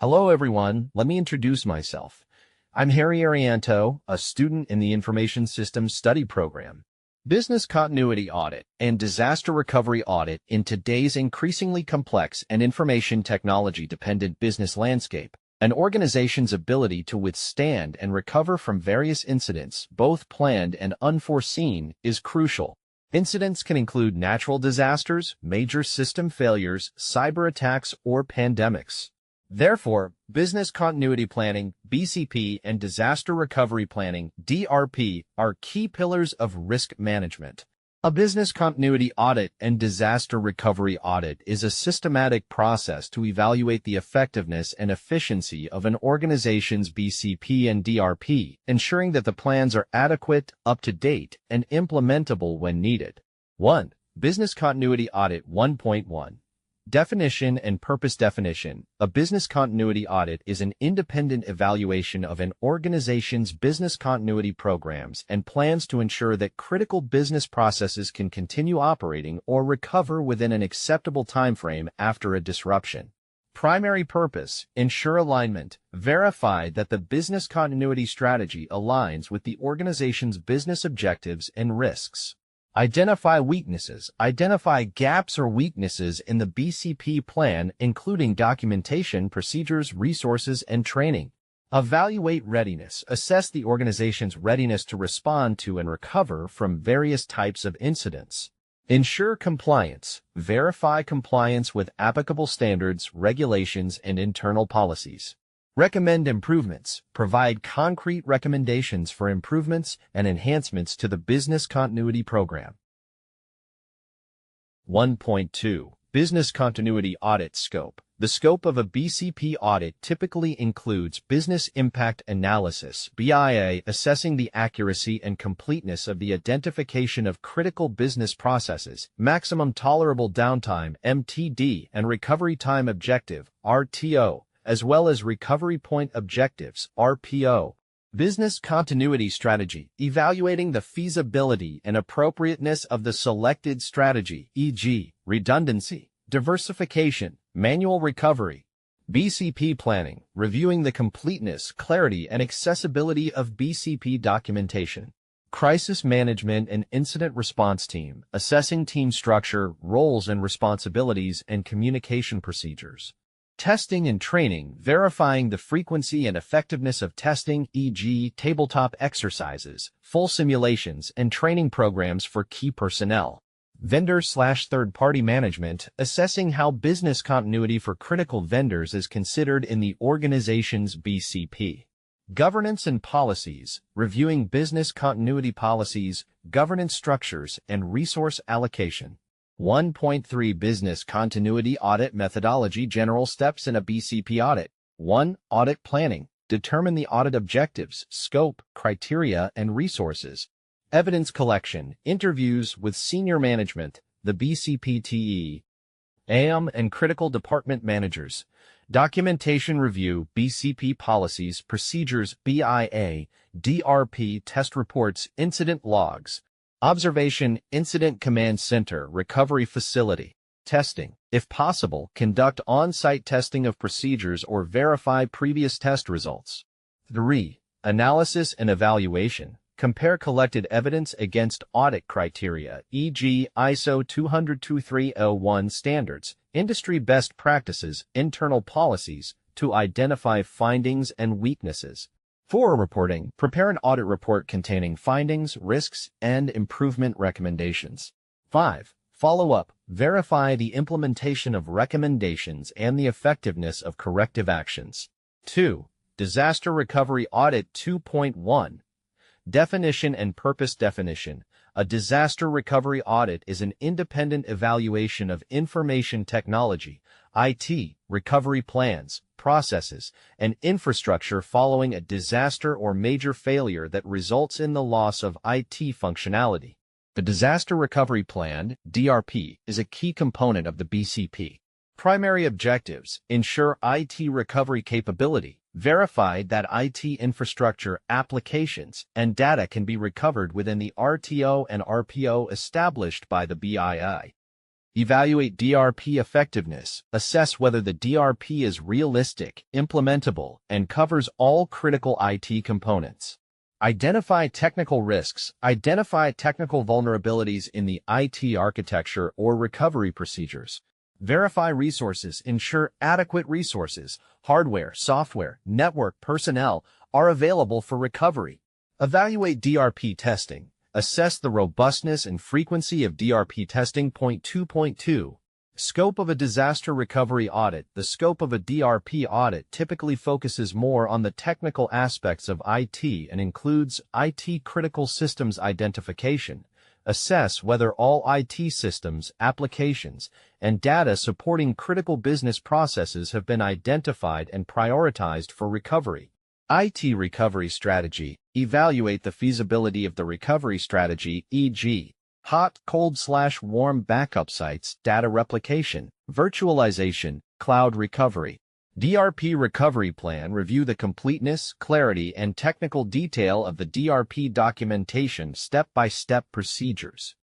Hello everyone, let me introduce myself. I'm Harry Arianto, a student in the Information Systems Study Program. Business continuity audit and disaster recovery audit in today's increasingly complex and information technology-dependent business landscape. An organization's ability to withstand and recover from various incidents, both planned and unforeseen, is crucial. Incidents can include natural disasters, major system failures, cyber attacks, or pandemics. Therefore, business continuity planning, BCP, and disaster recovery planning, DRP, are key pillars of risk management. A business continuity audit and disaster recovery audit is a systematic process to evaluate the effectiveness and efficiency of an organization's BCP and DRP, ensuring that the plans are adequate, up-to-date, and implementable when needed. 1. Business Continuity Audit 1.1 Definition and Purpose Definition. A business continuity audit is an independent evaluation of an organization's business continuity programs and plans to ensure that critical business processes can continue operating or recover within an acceptable timeframe after a disruption. Primary purpose: ensure alignment, verify that the business continuity strategy aligns with the organization's business objectives and risks. Identify weaknesses. Identify gaps or weaknesses in the BCP plan, including documentation, procedures, resources, and training. Evaluate readiness. Assess the organization's readiness to respond to and recover from various types of incidents. Ensure compliance. Verify compliance with applicable standards, regulations, and internal policies. Recommend improvements. Provide concrete recommendations for improvements and enhancements to the business continuity program. 1.2 Business Continuity Audit Scope. The scope of a BCP audit typically includes business impact analysis, BIA, assessing the accuracy and completeness of the identification of critical business processes, maximum tolerable downtime, MTD, and recovery time objective, RTO, as well as recovery point objectives, RPO. Business continuity strategy, evaluating the feasibility and appropriateness of the selected strategy, e.g., redundancy, diversification, manual recovery. BCP planning, reviewing the completeness, clarity, and accessibility of BCP documentation. Crisis management and incident response team, assessing team structure, roles and responsibilities, and communication procedures. Testing and training, verifying the frequency and effectiveness of testing, e.g., tabletop exercises, full simulations, and training programs for key personnel. Vendor/third-party management, assessing how business continuity for critical vendors is considered in the organization's BCP. Governance and policies, reviewing business continuity policies, governance structures, and resource allocation. 1.3 Business Continuity Audit Methodology. General steps in a BCP audit. 1. Audit planning. Determine the audit objectives, scope, criteria, and resources. Evidence collection. Interviews with senior management, the BCPTE, AM, and critical department managers. Documentation review. BCP policies, procedures, BIA, DRP, test reports, incident logs. Observation, Incident Command Center, Recovery Facility. Testing. If possible, conduct on-site testing of procedures or verify previous test results. 3. Analysis and evaluation. Compare collected evidence against audit criteria, e.g., ISO 200-2301 standards, industry best practices, internal policies, to identify findings and weaknesses. 4. Reporting. Prepare an audit report containing findings, risks, and improvement recommendations. 5. Follow-up. Verify the implementation of recommendations and the effectiveness of corrective actions. 2. Disaster Recovery Audit 2.1 Definition and Purpose Definition. A disaster recovery audit is an independent evaluation of information technology, IT, recovery plans, processes, and infrastructure following a disaster or major failure that results in the loss of IT functionality. The Disaster Recovery Plan, DRP, is a key component of the BCP. Primary objectives: ensure IT recovery capability, verify that IT infrastructure, applications, and data can be recovered within the RTO and RPO established by the BII. Evaluate DRP effectiveness. Assess whether the DRP is realistic, implementable, and covers all critical IT components. Identify technical risks. Identify technical vulnerabilities in the IT architecture or recovery procedures. Verify resources. Ensure adequate resources, hardware, software, network, personnel are available for recovery. Evaluate DRP testing. Assess the robustness and frequency of DRP testing. Point 2.2. Scope of a disaster recovery audit. The scope of a DRP audit typically focuses more on the technical aspects of IT and includes IT critical systems identification. Assess whether all IT systems, applications, and data supporting critical business processes have been identified and prioritized for recovery. IT recovery strategy. Evaluate the feasibility of the recovery strategy, e.g., hot, cold/warm backup sites, data replication, virtualization, cloud recovery. DRP recovery plan. Review the completeness, clarity, and technical detail of the DRP documentation, step-by-step procedures.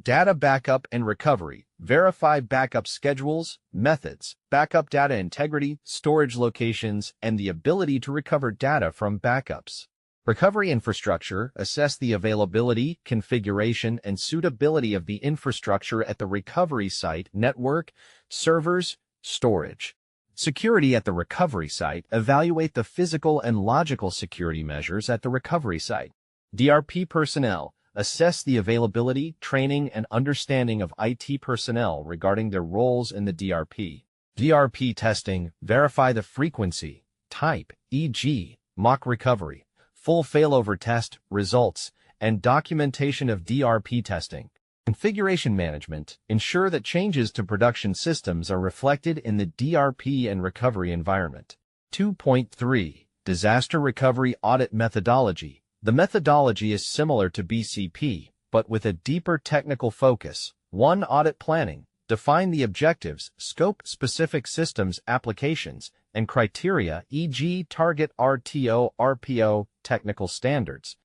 Data backup and recovery. Verify backup schedules, methods, backup data integrity, storage locations, and the ability to recover data from backups. Recovery infrastructure. Assess the availability, configuration, and suitability of the infrastructure at the recovery site, network, servers, storage. Security at the recovery site. Evaluate the physical and logical security measures at the recovery site. DRP personnel. Assess the availability, training, and understanding of IT personnel regarding their roles in the DRP. DRP testing. Verify the frequency, type, e.g., mock recovery, full failover test, results, and documentation of DRP testing. Configuration management. Ensure that changes to production systems are reflected in the DRP and recovery environment. 2.3. Disaster recovery audit methodology. The methodology is similar to BCP, but with a deeper technical focus. 1. Audit planning. Define the objectives, scope, specific systems, applications, and criteria, e.g., target RTO, RPO, technical standards.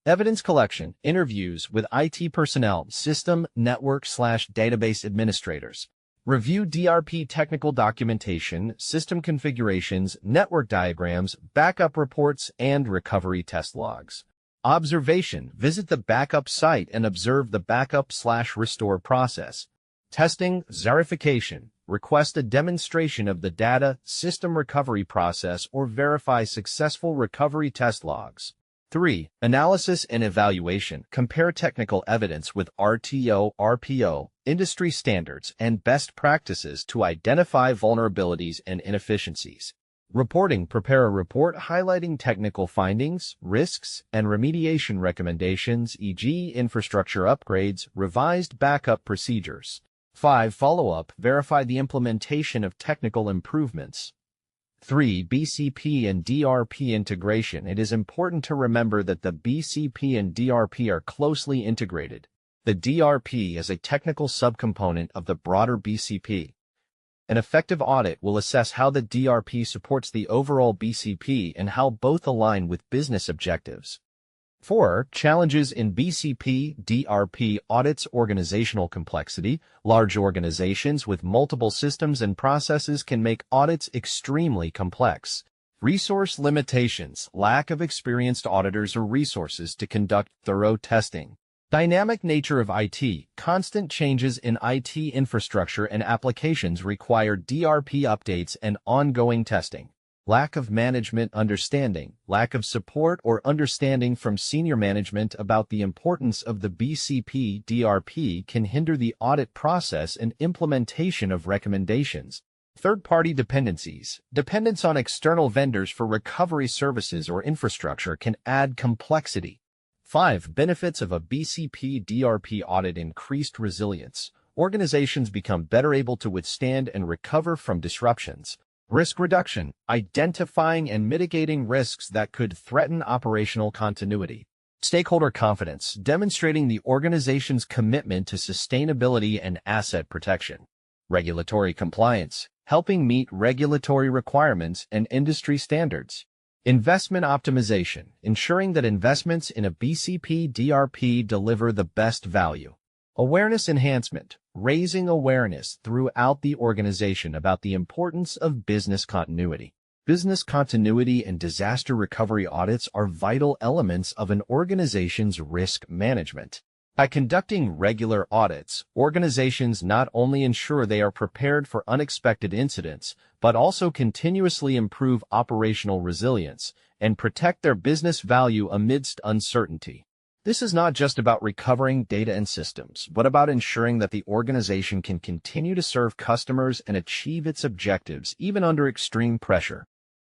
Evidence collection. Interviews with IT personnel, system, network/database administrators. Review DRP technical documentation, system configurations, network diagrams, backup reports, and recovery test logs. Observation. Visit the backup site and observe the backup/restore process. Testing. Verification. Request a demonstration of the data, system recovery process, or verify successful recovery test logs. 3. Analysis and evaluation. Compare technical evidence with RTO, RPO, industry standards, and best practices to identify vulnerabilities and inefficiencies. Reporting. Prepare a report highlighting technical findings, risks, and remediation recommendations, e.g., infrastructure upgrades, revised backup procedures. 5. Follow-up. Verify the implementation of technical improvements. 3. BCP and DRP integration. It is important to remember that the BCP and DRP are closely integrated. The DRP is a technical subcomponent of the broader BCP. An effective audit will assess how the DRP supports the overall BCP and how both align with business objectives. 4. Challenges in BCP, DRP audits. Organizational complexity. Large organizations with multiple systems and processes can make audits extremely complex. Resource limitations. Lack of experienced auditors or resources to conduct thorough testing. Dynamic nature of IT. Constant changes in IT infrastructure and applications require DRP updates and ongoing testing. Lack of management understanding. Lack of support or understanding from senior management about the importance of the BCP DRP can hinder the audit process and implementation of recommendations. Third-party dependencies. Dependence on external vendors for recovery services or infrastructure can add complexity. 5. Benefits of a BCP DRP audit. Increased resilience. Organizations become better able to withstand and recover from disruptions. Risk reduction. Identifying and mitigating risks that could threaten operational continuity. Stakeholder confidence. Demonstrating the organization's commitment to sustainability and asset protection. Regulatory compliance. Helping meet regulatory requirements and industry standards. Investment optimization. Ensuring that investments in a BCP DRP deliver the best value. Awareness enhancement, raising awareness throughout the organization about the importance of business continuity. Business continuity and disaster recovery audits are vital elements of an organization's risk management. By conducting regular audits, organizations not only ensure they are prepared for unexpected incidents, but also continuously improve operational resilience and protect their business value amidst uncertainty. This is not just about recovering data and systems, but about ensuring that the organization can continue to serve customers and achieve its objectives even under extreme pressure.